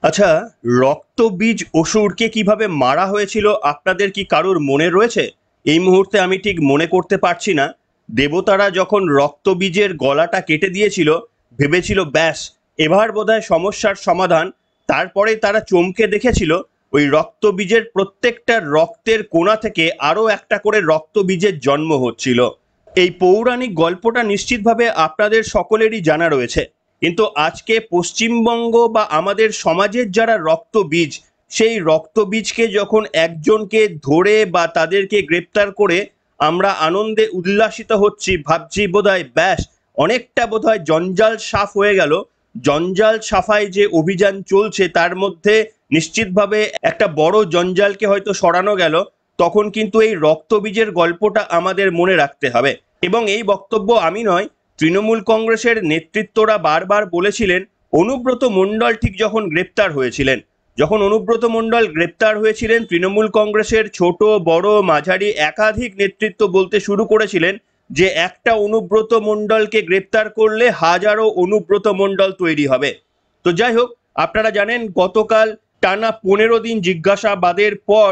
আচ্ছা, রক্তবীজ অসুরকে কিভাবে মারা হয়েছিল আপনাদের কি কারোর মনে রয়েছে? এই মুহূর্তে আমি ঠিক মনে করতে পারছি না। দেবতারা যখন রক্তবীজের গলাটা কেটে দিয়েছিল, ভেবেছিল ব্যাস এবার বোধহয় সমস্যার সমাধান। তারপরে তারা চমকে দেখেছিল ওই রক্তবীজের প্রত্যেকটা রক্তের কোণা থেকে আরও একটা করে রক্তবীজের জন্ম হচ্ছিল। এই পৌরাণিক গল্পটা নিশ্চিতভাবে আপনাদের সকলেরই জানা রয়েছে। কিন্তু আজকে পশ্চিমবঙ্গ বা আমাদের সমাজের যারা রক্তবীজ, সেই রক্তবীজকে যখন একজনকে ধরে বা তাদেরকে গ্রেপ্তার করে আমরা আনন্দে উল্লাসিত হচ্ছি, ভাবছি বোধহয় ব্যাস অনেকটা বোধহয় জঞ্জাল সাফ হয়ে গেল। জঞ্জাল সাফাই যে অভিযান চলছে তার মধ্যে নিশ্চিতভাবে একটা বড় জঞ্জালকে হয়তো সরানো গেল। তখন কিন্তু এই রক্তবীজের গল্পটা আমাদের মনে রাখতে হবে। এবং এই বক্তব্য আমি নয়, তৃণমূল কংগ্রেসের নেতৃত্বরা বারবার বলেছিলেন। অনুব্রত মণ্ডল ঠিক যখন গ্রেপ্তার হয়েছিলেন, তৃণমূল কংগ্রেসের ছোট বড় মাঝারি একাধিক নেতৃত্ব বলতে শুরু করেছিলেন যে একটা অনুব্রত মণ্ডলকে গ্রেপ্তার করলে হাজারো অনুব্রত মণ্ডল তৈরি হবে। তো যাই হোক, আপনারা জানেন গতকাল টানা 15 দিন জিজ্ঞাসাবাদের পর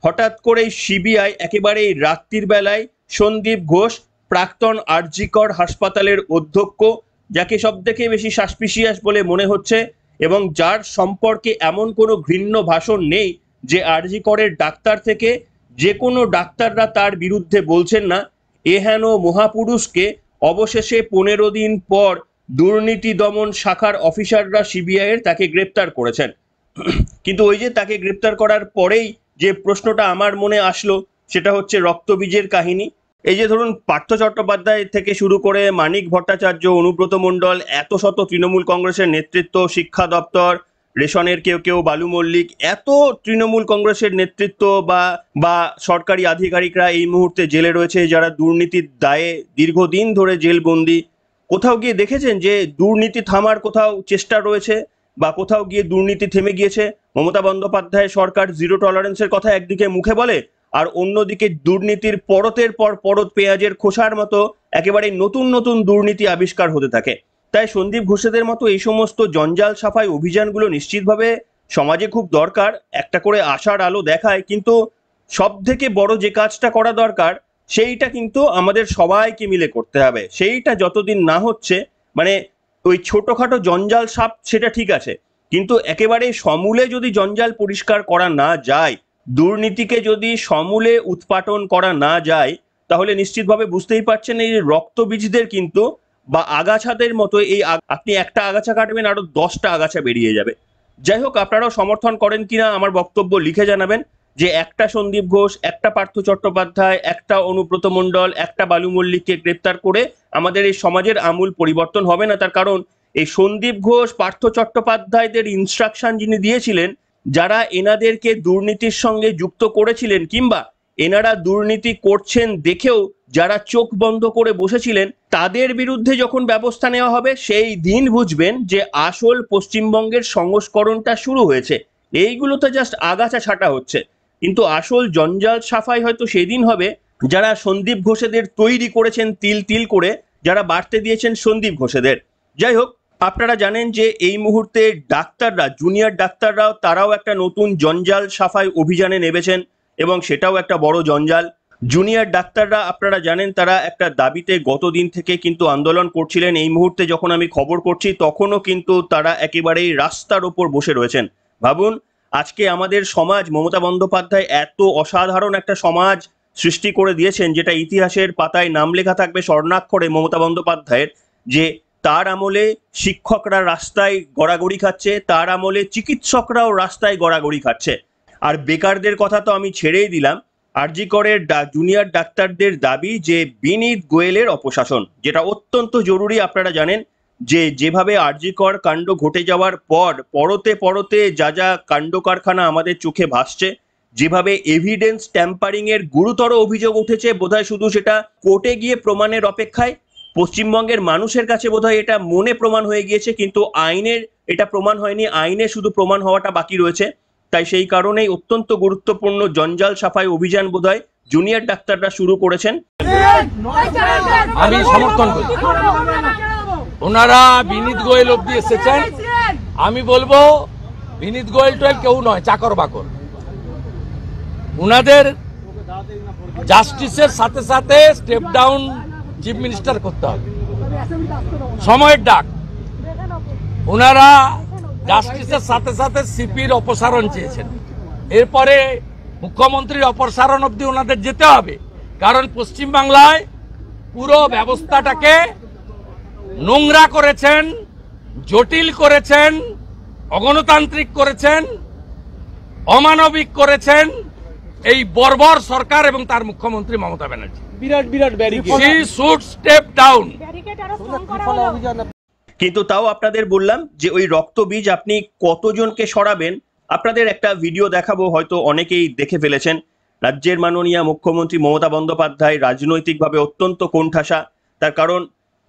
হঠাৎ করেই সিবিআই একেবারে রাত্রির বেলায় সন্দীপ ঘোষ, প্রাক্তন আরজিকর হাসপাতালের অধ্যক্ষ, যাকে সব থেকে বেশি সাসপিশিয়াস বলে মনে হচ্ছে এবং যার সম্পর্কে এমন কোনো ঘৃণ্য ভাষণ নেই, যে আরজিকরের ডাক্তার থেকে যে কোনো ডাক্তাররা তার বিরুদ্ধে বলছেন না, এহেন মহাপুরুষকে অবশেষে 15 দিন পর দুর্নীতি দমন শাখার অফিসাররা সিবিআই এর তাকে গ্রেপ্তার করেছেন। কিন্তু ওই যে তাকে গ্রেপ্তার করার পরেই যে প্রশ্নটা আমার মনে আসলো সেটা হচ্ছে রক্তবীজের কাহিনী। এই যে ধরুন পার্থ চট্টোপাধ্যায় থেকে শুরু করে মানিক ভট্টাচার্য, অনুব্রত মণ্ডল, এত শত তৃণমূল কংগ্রেসের নেতৃত্ব, শিক্ষা দপ্তর, রেশনের কেউ কেউ, বালু মল্লিক, এত তৃণমূল কংগ্রেসের নেতৃত্ব বা সরকারি আধিকারিকরা এই মুহূর্তে জেলে রয়েছে, যারা দুর্নীতির দায়ে দীর্ঘদিন ধরে জেলবন্দি। কোথাও গিয়ে দেখেছেন যে দুর্নীতি থামার কোথাও চেষ্টা রয়েছে বা কোথাও গিয়ে দুর্নীতি থেমে গিয়েছে? মমতা বন্দ্যোপাধ্যায় সরকার জিরো টলারেন্সের কথা একদিকে মুখে বলে, আর অন্যদিকে দুর্নীতির পরতের পর পরত পেঁয়াজের খোসার মতো একেবারে নতুন নতুন দুর্নীতি আবিষ্কার হতে থাকে। তাই সন্দীপ ঘোষেদের মতো এই সমস্ত জঞ্জাল সাফাই অভিযানগুলো নিশ্চিতভাবে সমাজে খুব দরকার, একটা করে আশার আলো দেখায়। কিন্তু সব থেকে বড় যে কাজটা করা দরকার সেইটা কিন্তু আমাদের সবাইকে মিলে করতে হবে। সেইটা যতদিন না হচ্ছে, মানে ওই ছোটখাটো জঞ্জাল সাপ সেটা ঠিক আছে, কিন্তু একেবারে সমূলে যদি জঞ্জাল পরিষ্কার করা না যায়, দুর্নীতিকে যদি সমূলে উৎপাটন করা না যায়, তাহলে নিশ্চিতভাবে বুঝতেই পারছেন এই রক্তবীজদের কিন্তু বা আগাছাদের মতো এই আপনি একটা আগাছা কাটবেন আরো 10টা আগাছা বেরিয়ে যাবে। যাই হোক, আপনারাও সমর্থন করেন কিনা আমার বক্তব্য লিখে জানাবেন যে একটা সন্দীপ ঘোষ, একটা পার্থ চট্টোপাধ্যায়, একটা অনুব্রত মণ্ডল, একটা বালু মল্লিককে গ্রেপ্তার করে আমাদের এই সমাজের আমূল পরিবর্তন হবে না। তার কারণ এই সন্দীপ ঘোষ, পার্থ চট্টোপাধ্যায়দের ইনস্ট্রাকশন যিনি দিয়েছিলেন, যারা এনাদেরকে দুর্নীতির সঙ্গে যুক্ত করেছিলেন কিংবা এনারা দুর্নীতি করছেন দেখেও যারা চোখ বন্ধ করে বসেছিলেন, তাদের বিরুদ্ধে যখন ব্যবস্থা নেওয়া হবে সেই দিন বুঝবেন যে আসল পশ্চিমবঙ্গের সংস্করণটা শুরু হয়েছে। এইগুলো তো জাস্ট আগাছা ছাটা হচ্ছে, কিন্তু আসল জঞ্জাল সাফাই হয়তো সেদিন হবে যারা সন্দীপ ঘোষেদের তৈরি করেছেন তিল তিল করে, যারা বাড়তে দিয়েছেন সন্দীপ ঘোষেদের। যাই হোক, আপনারা জানেন যে এই মুহূর্তে ডাক্তাররা, জুনিয়র ডাক্তাররাও তারাও একটা নতুন জঞ্জাল সাফাই অভিযানে নেমেছেন এবং সেটাও একটা বড় জঞ্জাল। জুনিয়র ডাক্তাররা আপনারা জানেন তারা একটা দাবিতে গতদিন থেকে কিন্তু আন্দোলন করছিলেন। এই মুহূর্তে যখন আমি খবর করছি তখনও কিন্তু তারা একেবারেই রাস্তার ওপর বসে রয়েছেন। ভাবুন, আজকে আমাদের সমাজ, মমতা বন্দ্যোপাধ্যায় এত অসাধারণ একটা সমাজ সৃষ্টি করে দিয়েছেন যেটা ইতিহাসের পাতায় নাম লেখা থাকবে স্বর্ণাক্ষরে মমতা বন্দ্যোপাধ্যায়ের, যে তার আমলে শিক্ষকরা রাস্তায় গড়াগড়ি খাচ্ছে, তার আমলে চিকিৎসকরাও রাস্তায় গড়াগড়ি খাচ্ছে। আর বেকারদের কথা তো আমি ছেড়েই দিলাম। আরজি করের জুনিয়র ডাক্তারদের দাবি যে বিনীত গোয়েলের অপশাসন, যেটা অত্যন্ত জরুরি। আপনারা জানেন যে যেভাবে আরজি কর কাণ্ড ঘটে যাওয়ার পর পরতে পরতে যা যা কাণ্ড কারখানা আমাদের চোখে ভাসছে, যেভাবে এভিডেন্স ট্যাম্পারিং এর গুরুতর অভিযোগ উঠেছে, বোধহয় শুধু সেটা কোর্টে গিয়ে প্রমাণের অপেক্ষায়। পশ্চিমবঙ্গের মানুষের কাছে বোধহয় এটা মনে প্রমাণ হয়ে গিয়েছে, কিন্তু আইনের এটা প্রমাণ হয়নি, আইনে শুধু প্রমাণ হওয়াটা বাকি রয়েছে। তাই সেই কারণেই অত্যন্ত গুরুত্বপূর্ণ জঞ্জাল সাফাই অভিযান বোধহয় জুনিয়র ডাক্তাররা শুরু করেছেন। আমি সমর্থন করি, ওনারা বিনীত গোয়েল অব্দি এসেছেন। আমি বলবো বিনীত গোয়েল টোয়েল কেউ নয়, চাকর বাকর। উনাদের জাস্টিসের সাথে সাথে স্টেপ ডাউন চিফ মিনিস্টার করতে হবে, সময়ের ডাক। ওনারা জাস্টিসের সাথে সাথে সিপির অপসারণ চেয়েছেন, এরপরে মুখ্যমন্ত্রীর অপসারণ অবধি ওনাদের যেতে হবে, কারণ পশ্চিমবাংলায় পুরো ব্যবস্থাটাকে নোংরা করেছেন, জটিল করেছেন, অগণতান্ত্রিক করেছেন, অমানবিক করেছেন এই বর্বর সরকার এবং তার মুখ্যমন্ত্রী মমতা ব্যানার্জি। বিরাট বিরাট barricade. She should step down. কিন্তু তাও আপনাদের বললাম যে ওই রক্তবীজ আপনি কতজনকে সরাবেন, আপনাদের একটা ভিডিও দেখাবো, হয়তো অনেকেই দেখে ফেলেছেন। রাজ্যের মাননীয় মুখ্যমন্ত্রী মমতা বন্দ্যোপাধ্যায় রাজনৈতিকভাবে অত্যন্ত কোণঠাসা, তার কারণ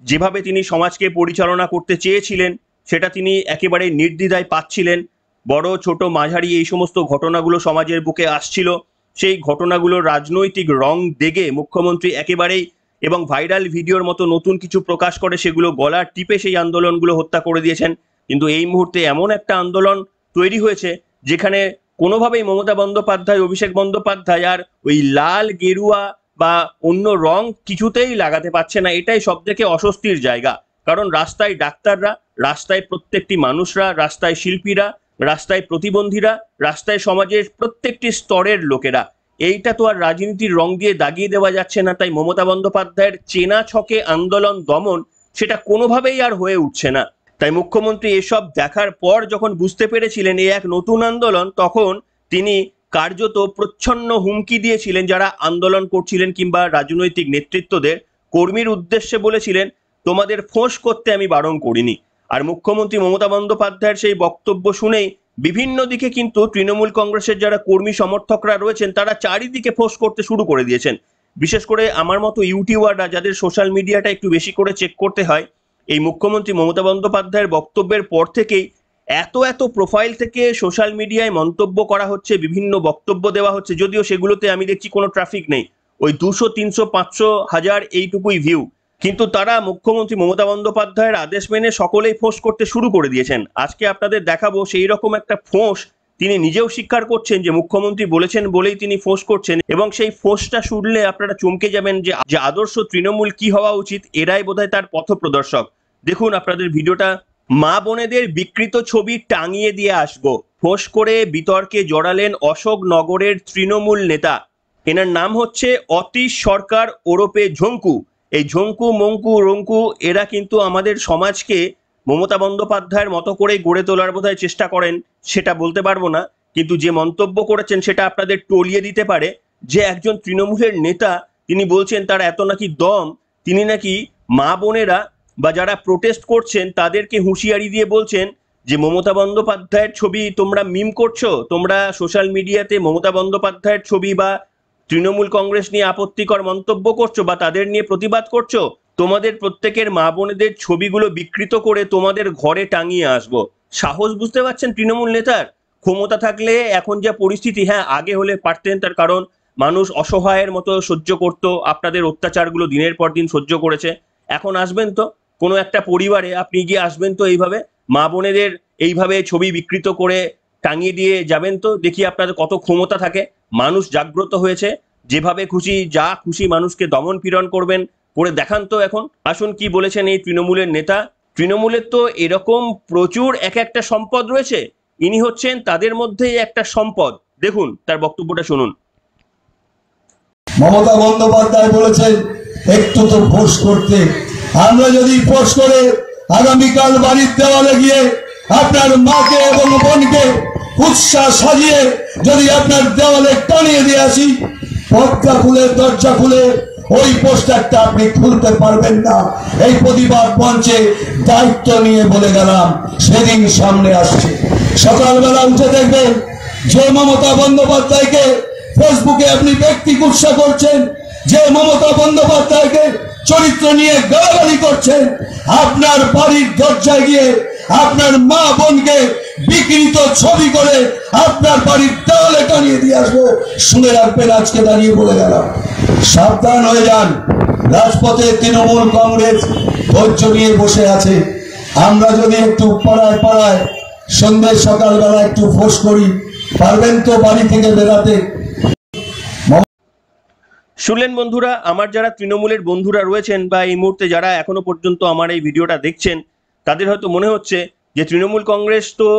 যেভাবে তিনি সমাজকে পরিচালনা করতে চেয়েছিলেন সেটা তিনি একেবারে নির্দ্বিধায় পাচ্ছিলেন। বড় ছোট মাঝারি এই সমস্ত ঘটনাগুলো সমাজের বুকে আসছিল, সেই ঘটনাগুলোর রাজনৈতিক রং দেগে মুখ্যমন্ত্রী একেবারেই এবং ভাইরাল ভিডিওর মতো নতুন কিছু প্রকাশ করে সেগুলো গলার টিপে সেই আন্দোলনগুলো হত্যা করে দিয়েছেন। কিন্তু এই মুহূর্তে এমন একটা আন্দোলন তৈরি হয়েছে যেখানে কোনোভাবেই মমতা বন্দ্যোপাধ্যায়, অভিষেক বন্দ্যোপাধ্যায় আর ওই লাল গেরুয়া বা অন্য রং কিছুতেই লাগাতে পারছে না। এটাই সব থেকে অস্বস্তির জায়গা, কারণ রাস্তায় ডাক্তাররা, রাস্তায় প্রত্যেকটি মানুষরা, রাস্তায় শিল্পীরা, রাস্তায় প্রতিবন্ধীরা, রাস্তায় সমাজের প্রত্যেকটি স্তরের লোকেরা। এইটা তো আর রাজনীতির রং দিয়ে দাগিয়ে দেওয়া যাচ্ছে না। তাই মমতা বন্দ্যোপাধ্যায়ের চেনা ছকে আন্দোলন দমন সেটা কোনোভাবেই আর হয়ে উঠছে না। তাই মুখ্যমন্ত্রী এসব দেখার পর যখন বুঝতে পেরেছিলেন এই এক নতুন আন্দোলন, তখন তিনি কার্যত প্রচ্ছন্ন হুমকি দিয়েছিলেন যারা আন্দোলন করছিলেন কিংবা রাজনৈতিক নেতৃত্বদের। কর্মীর উদ্দেশ্যে বলেছিলেন, তোমাদের ফোঁস করতে আমি বারণ করিনি। আর মুখ্যমন্ত্রী মমতা বন্দ্যোপাধ্যায়ের সেই বক্তব্য শুনেই বিভিন্ন দিকে কিন্তু তৃণমূল কংগ্রেসের যারা কর্মী সমর্থকরা রয়েছেন তারা চারিদিকে ফোঁস করতে শুরু করে দিয়েছেন। বিশেষ করে আমার মতো ইউটিউবাররা যাদের সোশ্যাল মিডিয়াটা একটু বেশি করে চেক করতে হয়, এই মুখ্যমন্ত্রী মমতা বন্দ্যোপাধ্যায়ের বক্তব্যের পর থেকেই এত প্রোফাইল থেকে সোশ্যাল মিডিয়ায় মন্তব্য করা হচ্ছে, বিভিন্ন বক্তব্য দেওয়া হচ্ছে, যদিও সেগুলোতে আমি দেখছি কোনো ট্রাফিক নেই, ওই 200, 300, 500, 1000 এইটুকুই ভিউ। কিন্তু তারা মুখ্যমন্ত্রী মমতা বন্দ্যোপাধ্যায়ের আদেশ মেনে সকলেই ফোঁস করতে শুরু করে দিয়েছেন। আজকে আপনাদের দেখাবো সেই রকম একটা ফোঁস তিনি নিজেও স্বীকার করছেন যে মুখ্যমন্ত্রী বলেছেন বলেই তিনি ফোঁস করছেন, এবং সেই ফোঁসটা শুনলে আপনারা চমকে যাবেন যে আদর্শ তৃণমূল কি হওয়া উচিত, এরাই বোধহয় তার পথপ্রদর্শক। দেখুন আপনাদের ভিডিওটা। মা বোনেদের বিকৃত ছবি টাঙিয়ে দিয়ে আসবো, ফোঁস করে বিতর্কে জড়ালেন অশোকনগরের তৃণমূল নেতা। এনার নাম হচ্ছে অতীশ সরকার ওরফে ঝঙ্কু। এই ঝঙ্কু, মঙ্কু, রঙ্কু এরা কিন্তু আমাদের সমাজকে মমতা বন্দ্যোপাধ্যায়ের মতো করে গড়ে তোলার বোধহয় চেষ্টা করেন, সেটা বলতে পারবো না। কিন্তু যে মন্তব্য করেছেন সেটা আপনাদের টলিয়ে দিতে পারে। যে একজন তৃণমূলের নেতা, তিনি বলছেন তার এত নাকি দম, তিনি নাকি মা বোনেরা বা যারা প্রোটেস্ট করছেন তাদেরকে হুঁশিয়ারি দিয়ে বলছেন যে মমতা বন্দ্যোপাধ্যায়ের ছবি তোমরা মিম করছো, তোমরা সোশ্যাল মিডিয়াতে মমতা বন্দ্যোপাধ্যায়ের ছবি বা তৃণমূল কংগ্রেস নিয়ে আপত্তিকর মন্তব্য করছো বা তাদের নিয়ে প্রতিবাদ করছো, তোমাদের প্রত্যেকের মা বোনেদের ছবিগুলো বিকৃত করে তোমাদের ঘরে টাঙিয়ে আসবো। সাহস বুঝতে পারছেন তৃণমূল নেতার? ক্ষমতা থাকলে এখন যা পরিস্থিতি, হ্যাঁ আগে হলে পারতেন, তার কারণ মানুষ অসহায়ের মতো সহ্য করতো, আপনাদের অত্যাচারগুলো দিনের পর দিন সহ্য করেছে। এখন আসবেন তো কোনো একটা পরিবারে, আপনি গিয়ে আসবেন তো এইভাবে মা বোনেদের এইভাবে ছবি বিকৃত করে টাঙিয়ে দিয়ে যাবেন তো, দেখি আপনাদের কত ক্ষমতা থাকে। মানুষ জাগ্রত হয়েছে, যেভাবে খুশি যা খুশি মানুষকে দমন পীড়ন করবেন, করে দেখান তো এখন। আসুন কি বলেছেন এই তৃণমূলের নেতা। তৃণমূলের তো এরকম প্রচুর এক একটা সম্পদ রয়েছে, ইনি হচ্ছেন তাদের মধ্যেই একটা সম্পদ। দেখুন তার বক্তব্যটা শুনুন। মমতা বন্দ্যোপাধ্যায় বলেছেন একটু তো ফোর্স করতে। আমরা যদি ফোর্স করে আগামীকাল বাড়ির দেওয়ালে গিয়ে আপনার মাকে এবং বোনকে উৎসাহ সাজিয়ে যদি আপনার দেওয়ালে টানিয়ে দিয়ে আসি, পর্দা খুলে দরজা খুলে ওই পোস্টারটা আপনি খুলতে পারবেন না। এই প্রতিবাদ মঞ্চে দায়িত্ব নিয়ে বলে গেলাম, সেদিন সামনে আসছে। সকালবেলা উঠে দেখবেন যে মমতা বন্দ্যোপাধ্যায়কে ফেসবুকে আপনি ব্যক্তি কুৎসা করছেন, যে মমতা বন্দ্যোপাধ্যায়কে চরিত্র নিয়ে গালাগালি করছেন, আপনার বাড়ির দরজায় গিয়ে আপনার মা বোনকে বিকৃত ছবি করে আপনার বাড়ির দেওয়ালে টানিয়ে দিয়ে আসবো। শুনে রাখবেন, আজকে দাঁড়িয়ে বলে গেলাম, সাবধান হয়ে যান। রাজপথে তৃণমূল কংগ্রেস ধৈর্য নিয়ে বসে আছে। আমরা যদি একটু পাড়ায় পাড়ায় সন্ধ্যে সকালবেলা একটু ফোর্স করি, পারবেন তো বাড়ি থেকে বেরাতে? শুনলেন বন্ধুরা, আমার যারা তৃণমূলের বন্ধুরা রয়েছেন বা এই মুহূর্তে যারা এখনো পর্যন্ত আমার এই ভিডিওটা দেখছেন, তাদের হয়তো মনে হচ্ছে যে তৃণমূল কংগ্রেস তো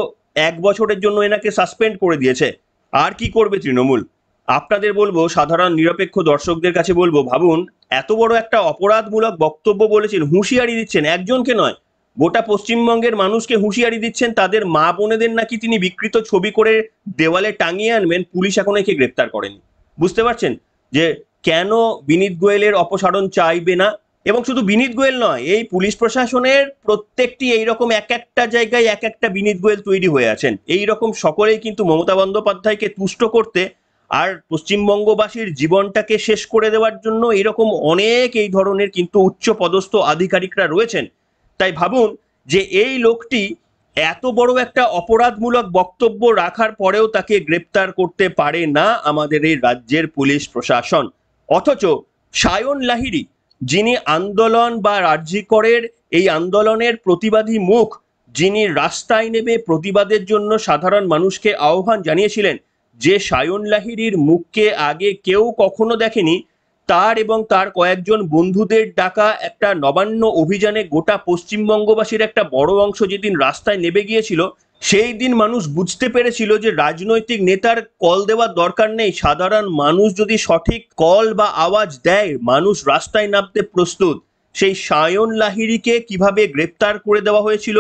1 বছরের জন্য এনাকে সাসপেন্ড করে দিয়েছে, আর কি করবে তৃণমূল। আপনাদের বলবো, সাধারণ নিরপেক্ষ দর্শকদের কাছে বলবো, ভাবুন এত বড় একটা অপরাধমূলক বক্তব্য বলেছেন, হুঁশিয়ারি দিচ্ছেন, একজনকে নয় গোটা পশ্চিমবঙ্গের মানুষকে হুঁশিয়ারি দিচ্ছেন, তাদের মা বোনেদের নাকি তিনি বিকৃত ছবি করে দেওয়ালে টাঙিয়ে আনবেন, পুলিশ এখনো একে গ্রেপ্তার করেনি। বুঝতে পারছেন যে কেন বিনীত গোয়েলের অপসারণ চাইবে না। এবং শুধু বিনীত গোয়েল নয়, এই পুলিশ প্রশাসনের প্রত্যেকটি এইরকম এক একটা জায়গায় এক একটা বিনীত গোয়েল তৈরি হয়ে আছেন। এই রকম সকলেই কিন্তু মমতা বন্দ্যোপাধ্যায়কে তুষ্ট করতে আর পশ্চিমবঙ্গবাসীর জীবনটাকে শেষ করে দেওয়ার জন্য এরকম অনেক এই ধরনের কিন্তু উচ্চ পদস্থ আধিকারিকরা রয়েছেন। তাই ভাবুন যে এই লোকটি এত বড় একটা অপরাধমূলক বক্তব্য রাখার পরেও তাকে গ্রেপ্তার করতে পারে না আমাদের এই রাজ্যের পুলিশ প্রশাসন। অথচ সায়ন লাহিড়ী, যিনি আন্দোলন বা রাজ্যিকরের এই আন্দোলনের প্রতিবাদী মুখ, যিনি রাস্তায় নেমে প্রতিবাদের জন্য সাধারণ মানুষকে আহ্বান জানিয়েছিলেন, যে সায়ন লাহিড়ীর মুখকে আগে কেউ কখনো দেখেনি, তার এবং তার কয়েকজন বন্ধুদের ডাকা একটা নবান্ন অভিযানে গোটা পশ্চিমবঙ্গবাসীর একটা বড় অংশ যেদিন রাস্তায় নেমে গিয়েছিল, সেই দিন মানুষ বুঝতে পেরেছিল যে রাজনৈতিক নেতার কল দেওয়ার দরকার নেই, সাধারণ মানুষ যদি সঠিক কল বা আওয়াজ দেয়, মানুষ রাস্তায় নামতে প্রস্তুত। সেই সায়ন লাহিড়ীকে কিভাবে গ্রেপ্তার করে দেওয়া হয়েছিল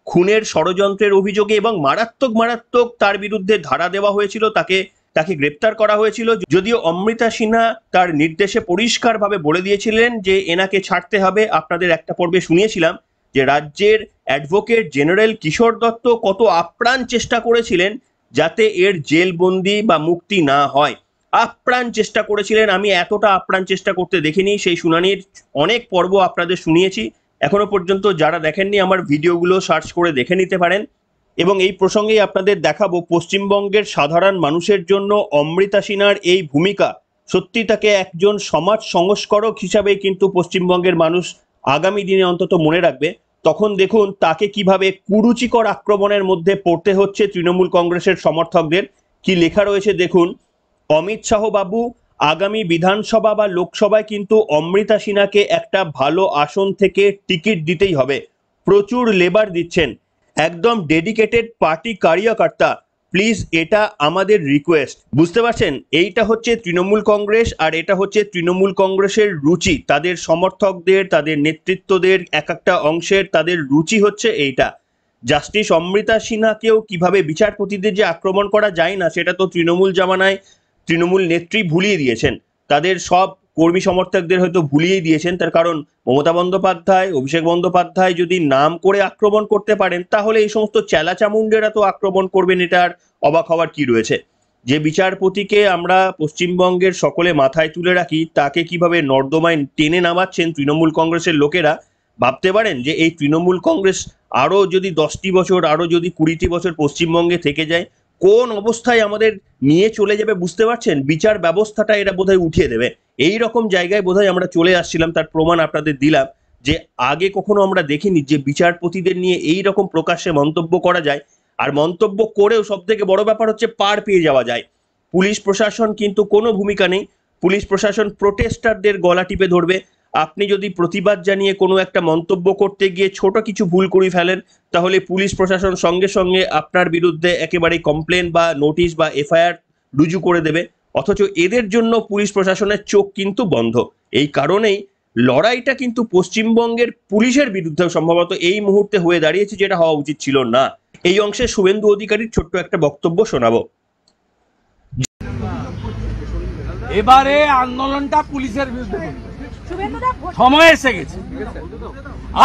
খুনের ষড়যন্ত্রের অভিযোগে, এবং মারাত্মক মারাত্মক তার বিরুদ্ধে ধারা দেওয়া হয়েছিল, তাকে গ্রেপ্তার করা হয়েছিল। যদিও অমৃতা সিনহা তার নির্দেশে পরিষ্কারভাবে বলে দিয়েছিলেন যে এনাকে ছাড়তে হবে। আপনাদের একটা পর্বে শুনিয়েছিলাম যে রাজ্যের অ্যাডভোকেট জেনারেল কিশোর দত্ত কত আপ্রাণ চেষ্টা করেছিলেন যাতে এর জেলবন্দি বা মুক্তি না হয়, আপ্রাণ চেষ্টা করেছিলেন। আমি এতটা আপ্রাণ চেষ্টা করতে দেখিনি। সেই শুনানির অনেক পর্ব আপনাদের শুনিয়েছি, এখনো পর্যন্ত যারা দেখেননি আমার ভিডিওগুলো সার্চ করে দেখে নিতে পারেন। এবং এই প্রসঙ্গেই আপনাদের দেখাবো পশ্চিমবঙ্গের সাধারণ মানুষের জন্য অমৃতা সিনহার এই ভূমিকা, সত্যি তাকে একজন সমাজ সংস্কারক হিসাবেই কিন্তু পশ্চিমবঙ্গের মানুষ আগামী দিনে অন্তত মনে রাখবে। তখন দেখুন তাকে কিভাবে কুরুচিকর আক্রমণের মধ্যে পড়তে হচ্ছে তৃণমূল কংগ্রেসের সমর্থকদের। কি লেখা রয়েছে দেখুন, অমিত শাহ বাবু আগামী বিধানসভা বা লোকসভায় কিন্তু অমৃতা সিনহাকে একটা ভালো আসন থেকে টিকিট দিতেই হবে, প্রচুর লেবার দিচ্ছেন, একদম ডেডিকেটেড পার্টি কার্যকর্তা, প্লিজ এটা আমাদের রিকোয়েস্ট। বুঝতে পারছেন, এইটা হচ্ছে তৃণমূল কংগ্রেস, আর এটা হচ্ছে তৃণমূল কংগ্রেসের রুচি, তাদের সমর্থকদের, তাদের নেতৃত্বদের এক একটা অংশের তাদের রুচি হচ্ছে এইটা। জাস্টিস অমৃতা সিনহাকেও কিভাবে বিচারপতিদের যে আক্রমণ করা যায় না, সেটা তো তৃণমূল জামানায় তৃণমূল নেত্রী ভুলিয়ে দিয়েছেন, তাদের সব কর্মী সমর্থকদের হয়তো ভুলিয়ে দিয়েছেন। তার কারণ মমতা বন্দ্যোপাধ্যায়, অভিষেক বন্দ্যোপাধ্যায় যদি নাম করে আক্রমণ করতে পারেন, তাহলে এই সমস্ত চেলাচামুন্ডেরা তো আক্রমণ করবেন, এটার অবাক হওয়ার কি রয়েছে। যে বিচারপতিকে আমরা পশ্চিমবঙ্গের সকলে মাথায় তুলে রাখি, তাকে কিভাবে নর্দমায় টেনে নামাচ্ছেন তৃণমূল কংগ্রেসের লোকেরা, ভাবতে পারেন যে এই তৃণমূল কংগ্রেস আরো যদি 10টি বছর, আরো যদি 20টি বছর পশ্চিমবঙ্গে থেকে যায়, কোন অবস্থায় আমাদের নিয়ে চলে যাবে বুঝতে পারছেন। বিচার ব্যবস্থাটা এরা বোধহয় উঠিয়ে দেবে, এই রকম জায়গায় বোধহয় আমরা চলে আসছিলাম। তার প্রমাণ আপনাদের দিলাম যে আগে কখনো আমরা দেখিনি যে বিচারপতিদের নিয়ে এই রকম প্রকাশ্যে মন্তব্য করা যায়, আর মন্তব্য করেও সব থেকে বড় ব্যাপার হচ্ছে পার পেয়ে যাওয়া যায়। পুলিশ প্রশাসন কিন্তু কোনো ভূমিকা নেই, পুলিশ প্রশাসন প্রোটেস্টারদের গলা টিপে ধরবে। আপনি যদি প্রতিবাদ জানিয়ে কোনো একটা মন্তব্য করতে গিয়ে ছোট কিছু ভুল করে ফেলেন, তাহলে পুলিশ প্রশাসন সঙ্গে সঙ্গে আপনার বিরুদ্ধে একেবারে কমপ্লেন বা নোটিশ বা এফআইআর রুজু করে দেবে। অথচ এদের জন্য পুলিশ প্রশাসনের চোখ কিন্তু বন্ধ। এই কারণেই লড়াইটা কিন্তু পশ্চিমবঙ্গের পুলিশের বিরুদ্ধে সম্ভবত এই মুহূর্তে হয়ে দাঁড়িয়েছে, যেটা হওয়া উচিত ছিল না। এই অংশে শুভেন্দু অধিকারীর ছোট্ট একটা বক্তব্য শোনাবো। এবারে আন্দোলনটা পুলিশের বিরুদ্ধে সময় এসে গেছে।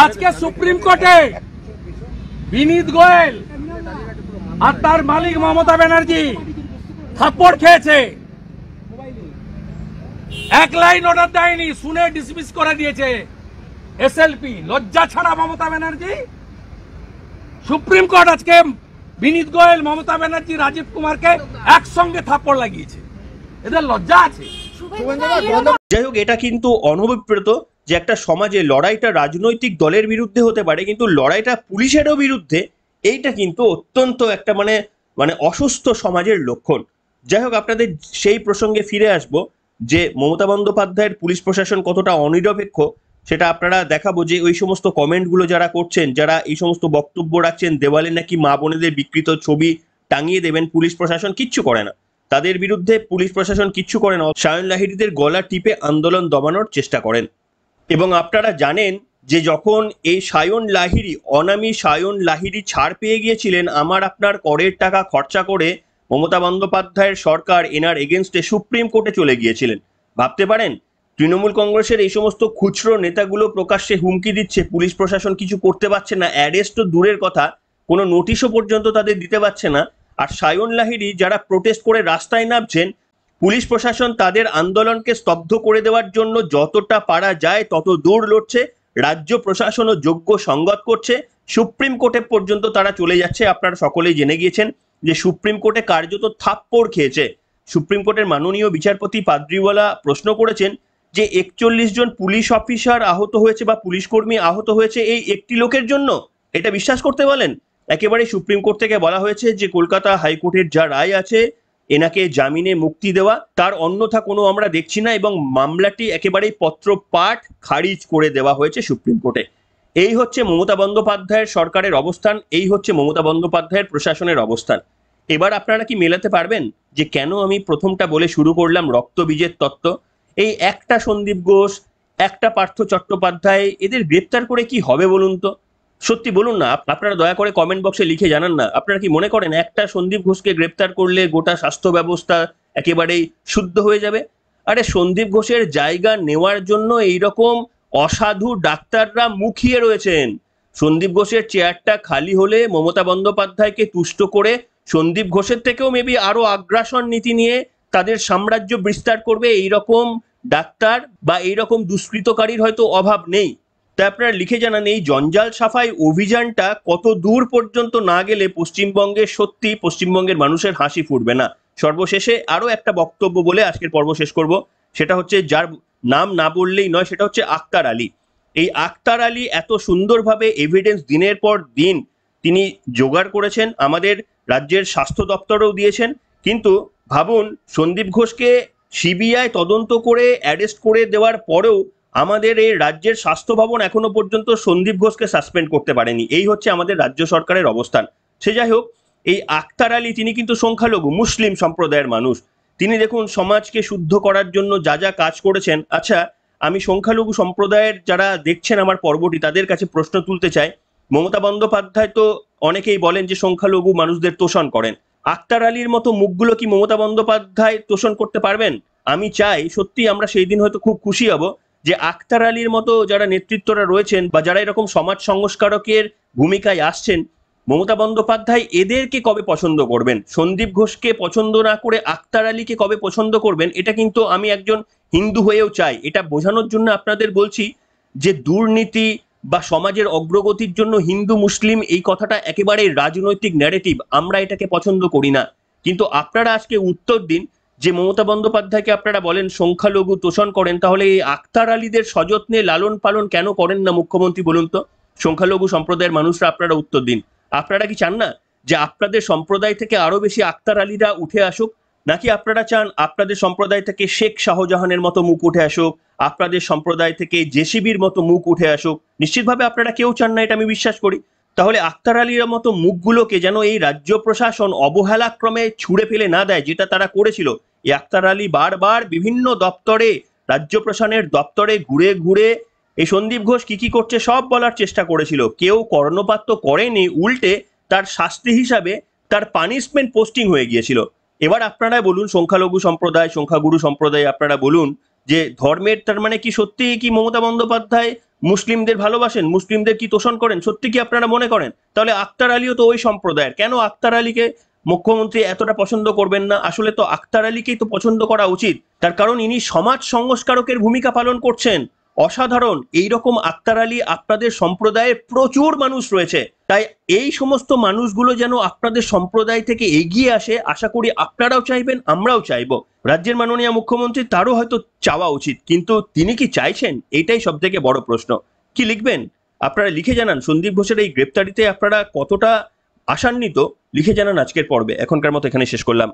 আজকে সুপ্রিম কোর্টে বিনীত গোয়েল আর তার মালিক মমতা ব্যানার্জি থাপ্পড় খেয়েছে, এক লাইন অর্ডার দেয়নি, শুনে ডিসমিস করে দিয়েছে এসএলপি। লজ্জা ছাড়া মমতা ব্যানার্জি। সুপ্রিম কোর্ট আজকে বিনীত গোয়েল, মমতা ব্যানার্জি, রাজীব কুমারকে একসঙ্গে থাপ্পড় লাগিয়েছে, এদের লজ্জা আছে? যাই হোক, এটা কিন্তু অনভিপ্রেত যে একটা সমাজে লড়াইটা রাজনৈতিক দলের বিরুদ্ধে হতে পারে, কিন্তু লড়াইটা পুলিশেরও বিরুদ্ধে, এইটা কিন্তু অত্যন্ত একটা মানে মানে অসুস্থ সমাজের লক্ষণ। যাই হোক, আপনাদের সেই প্রসঙ্গে ফিরে আসব যে মমতা বন্দ্যোপাধ্যায়ের পুলিশ প্রশাসন কতটা অনিরপেক্ষ সেটা আপনারা দেখাবো। যে ওই সমস্ত কমেন্টগুলো যারা করছেন, যারা এই সমস্ত বক্তব্য রাখছেন, দেওয়ালে নাকি মা বোনেদের বিকৃত ছবি টাঙিয়ে দেবেন, পুলিশ প্রশাসন কিচ্ছু করে না, তাদের বিরুদ্ধে পুলিশ প্রশাসন কিচ্ছু করে না, সায়ন লাহিড়ীদের গলা টিপে আন্দোলন দমানোর চেষ্টা করেন। এবং আপনারা জানেন যে যখন এই সায়ন লাহিড়ী, অনামী সায়ন লাহিড়ী ছাড় পেয়ে গিয়েছিলেন, আমার আপনার করের টাকা খরচা করে মমতা বন্দ্যোপাধ্যায়ের সরকার এনার এগেনস্টে সুপ্রিম কোর্টে চলে গিয়েছিলেন। ভাবতে পারেন, তৃণমূল কংগ্রেসের এই সমস্ত খুচরো নেতাগুলো প্রকাশ্যে হুমকি দিচ্ছে, পুলিশ প্রশাসন কিছু করতে পারছে না, অ্যারেস্ট তো দূরের কথা, কোনো নোটিশও পর্যন্ত তাদের দিতে পারছে না। আর সায়ন লাহিড়ী যারা প্রোটেস্ট করে রাস্তায় নামছেন, পুলিশ প্রশাসন তাদের আন্দোলনকে স্তব্ধ করে দেওয়ার জন্য যতটা পারা যায় তত দূর লড়ছে, রাজ্য প্রশাসনও যোগ্য সঙ্গত করছে, সুপ্রিম কোর্টে পর্যন্ত তারা চলে যাচ্ছে। আপনারা সকলেই জেনে গিয়েছেন যে সুপ্রিম কোর্টে কার্যত থাপ্পড় খেয়েছে। সুপ্রিম কোর্টের মাননীয় বিচারপতি পাদ্রিওয়ালা প্রশ্ন করেছেন যে 41 জন পুলিশ অফিসার আহত হয়েছে বা পুলিশ কর্মী আহত হয়েছে এই একটি লোকের জন্য, এটা বিশ্বাস করতে বলেন? একেবারে সুপ্রিম কোর্ট থেকে বলা হয়েছে যে কলকাতা হাইকোর্টের যা রায় আছে এনাকে জামিনে মুক্তি দেওয়া, তার অন্যথা কোনো আমরা দেখছি না, এবং মামলাটি একেবারেই পত্রপাঠ খারিজ করে দেওয়া হয়েছে সুপ্রিম কোর্টে। এই হচ্ছে মমতা বন্দ্যোপাধ্যায়ের সরকারের অবস্থান, এই হচ্ছে মমতা বন্দ্যোপাধ্যায়ের প্রশাসনের অবস্থান। এবার আপনারা কি মেলাতে পারবেন যে কেন আমি প্রথমটা বলে শুরু করলাম রক্তবীজের তত্ত্ব? এই একটা সন্দীপ ঘোষ, একটা পার্থ চট্টোপাধ্যায়, এদের গ্রেপ্তার করে কি হবে বলুন তো? সত্যি বলুন না, আপনারা দয়া করে কমেন্ট বক্সে লিখে জানান না, আপনারা কি মনে করেন একটা সন্দীপ ঘোষকে গ্রেপ্তার করলে গোটা স্বাস্থ্য ব্যবস্থা একেবারেই শুদ্ধ হয়ে যাবে? আরে সন্দীপ ঘোষের জায়গা নেওয়ার জন্য এইরকম অসাধু ডাক্তাররা মুখিয়ে রয়েছেন। সন্দীপ ঘোষের চেয়ারটা খালি হলে মমতা বন্দ্যোপাধ্যায়কে তুষ্ট করে সন্দীপ ঘোষের থেকেও মেবি আরো আগ্রাসন নীতি নিয়ে তাদের সাম্রাজ্য বিস্তার করবে এইরকম ডাক্তার বা এইরকম দুষ্কৃতকারীর হয়তো অভাব নেই। তাই আপনারা লিখে জানান এই জঞ্জাল সাফাই অভিযানটা কত দূর পর্যন্ত না গেলে পশ্চিমবঙ্গের সত্যি পশ্চিমবঙ্গের মানুষের হাসি ফুটবে না। সর্বশেষে আরো একটা বক্তব্য বলে আজকের পর্ব শেষ করব, সেটা হচ্ছে যার নাম না বললেই নয়, সেটা হচ্ছে আক্তার আলী। এই আক্তার আলী এত সুন্দরভাবে এভিডেন্স দিনের পর দিন তিনি জোগাড় করেছেন, আমাদের রাজ্যের স্বাস্থ্য দপ্তরেও দিয়েছেন, কিন্তু ভাবুন সন্দীপ ঘোষকে সিবিআই তদন্ত করে অ্যারেস্ট করে দেওয়ার পরেও আমাদের এই রাজ্যের স্বাস্থ্য ভবন এখনো পর্যন্ত সন্দীপ ঘোষকে সাসপেন্ড করতে পারেনি। এই হচ্ছে আমাদের রাজ্য সরকারের অবস্থান। সে যাই হোক, এই আক্তার আলী তিনি কিন্তু সংখ্যালঘু মুসলিম সম্প্রদায়ের মানুষ। তিনি দেখুন সমাজকে শুদ্ধ করার জন্য যা যা কাজ করেছেন। আচ্ছা, আমি সংখ্যালঘু সম্প্রদায়ের যারা দেখছেন আমার পর্বটি তাদের কাছে প্রশ্ন তুলতে চাই। মমতা বন্দ্যোপাধ্যায় তো অনেকেই বলেন যে সংখ্যালঘু মানুষদের তোষণ করেন, আক্তার আলীর মতো মুখগুলো কি মমতা বন্দ্যোপাধ্যায় তোষণ করতে পারবেন? আমি চাই সত্যি আমরা সেই দিন হয়তো খুব খুশি হব যে আক্তার আলীর মতো যারা নেতৃত্বরা রয়েছেন বা যারা এরকম সমাজ সংস্কারকের ভূমিকায় আসছেন, মমতা বন্দ্যোপাধ্যায় এদেরকে কবে পছন্দ করবেন? সন্দীপ ঘোষকে পছন্দ না করে আক্তার আলীকে কবে পছন্দ করবেন? এটা কিন্তু আমি একজন হিন্দু হয়েও চাই। এটা বোঝানোর জন্য আপনাদের বলছি যে দুর্নীতি বা সমাজের অগ্রগতির জন্য হিন্দু মুসলিম এই কথাটা একেবারে রাজনৈতিক ন্যারেটিভ, আমরা এটাকে পছন্দ করি না। কিন্তু আপনারা আজকে উত্তর দিন যে মমতা বন্দ্যোপাধ্যায়কে আপনারা বলেন সংখ্যালঘু তোষণ করেন, তাহলে এই আক্তার আলীদের সযত্নে লালন পালন কেন করেন না মুখ্যমন্ত্রী বলুন তো? সংখ্যালঘু সম্প্রদায়ের মানুষরা আপনারা উত্তর দিন। আপনারা কি চান না যে আপনাদের সম্প্রদায় থেকে আরো বেশি আক্তার আলীরা উঠে আসুক? নাকি আপনারা চান আপনাদের সম্প্রদায় থেকে শেখ শাহজাহানের মতো মুখ উঠে আসুক, আপনাদের সম্প্রদায় থেকে জেসিবির মতো মুখ উঠে আসুক? নিশ্চিতভাবে আপনারা কেউ চান না, এটা আমি বিশ্বাস করি। তাহলে আক্তার আলীর মতো মুখগুলোকে যেন এই রাজ্য প্রশাসন অবহেলাক্রমে ছুঁড়ে ফেলে না দেয়, যেটা তারা করেছিল। এই আক্তার আলী বারবার বিভিন্ন দপ্তরে, রাজ্য প্রশাসনের দপ্তরে ঘুরে ঘুরে এই সন্দীপ ঘোষ কি কি করছে সব বলার চেষ্টা করেছিল। কেউ কর্ণপাত তো করেনি, উল্টে তার শাস্তি হিসাবে তার পানিশমেন্ট পোস্টিং হয়ে গিয়েছিল। এবার আপনারা বলুন, সংখ্যালঘু সম্প্রদায়, সংখ্যাগুরু সম্প্রদায়, আপনারা বলুন যে ধর্মের তার মানে কি সত্যি কি মমতা বন্দ্যোপাধ্যায় মুসলিমদের ভালোবাসেন, মুসলিমদের কি তোষণ করেন, সত্যি কি আপনারা মনে করেন? তাহলে আক্তার আলীও তো ওই সম্প্রদায়ের, কেন আক্তার আলীকে মুখ্যমন্ত্রী এতটা পছন্দ করবেন না? আসলে তো আক্তার আলীকেই তো পছন্দ করা উচিত, তার কারণ ইনি সমাজ সংস্কারকের ভূমিকা পালন করছেন। অসাধারণ এইরকম আক্তার আলী আপনাদের সম্প্রদায়ে প্রচুর মানুষ রয়েছে। তাই এই সমস্ত মানুষগুলো যেন আপনাদের সম্প্রদায় থেকে এগিয়ে আসে, আশা করি আপনারাও চাইবেন, আমরাও চাইবো। রাজ্যের মাননীয় মুখ্যমন্ত্রী তারও হয়তো চাওয়া উচিত, কিন্তু তিনি কি চাইছেন? এটাই সব থেকে বড় প্রশ্ন। কি লিখবেন আপনারা লিখে জানান। সন্দীপ ঘোষের এই গ্রেপ্তারিতে আপনারা কতটা আশান্বিত লিখে জানান আজকের পর্বে। এখনকার মতো এখানে শেষ করলাম।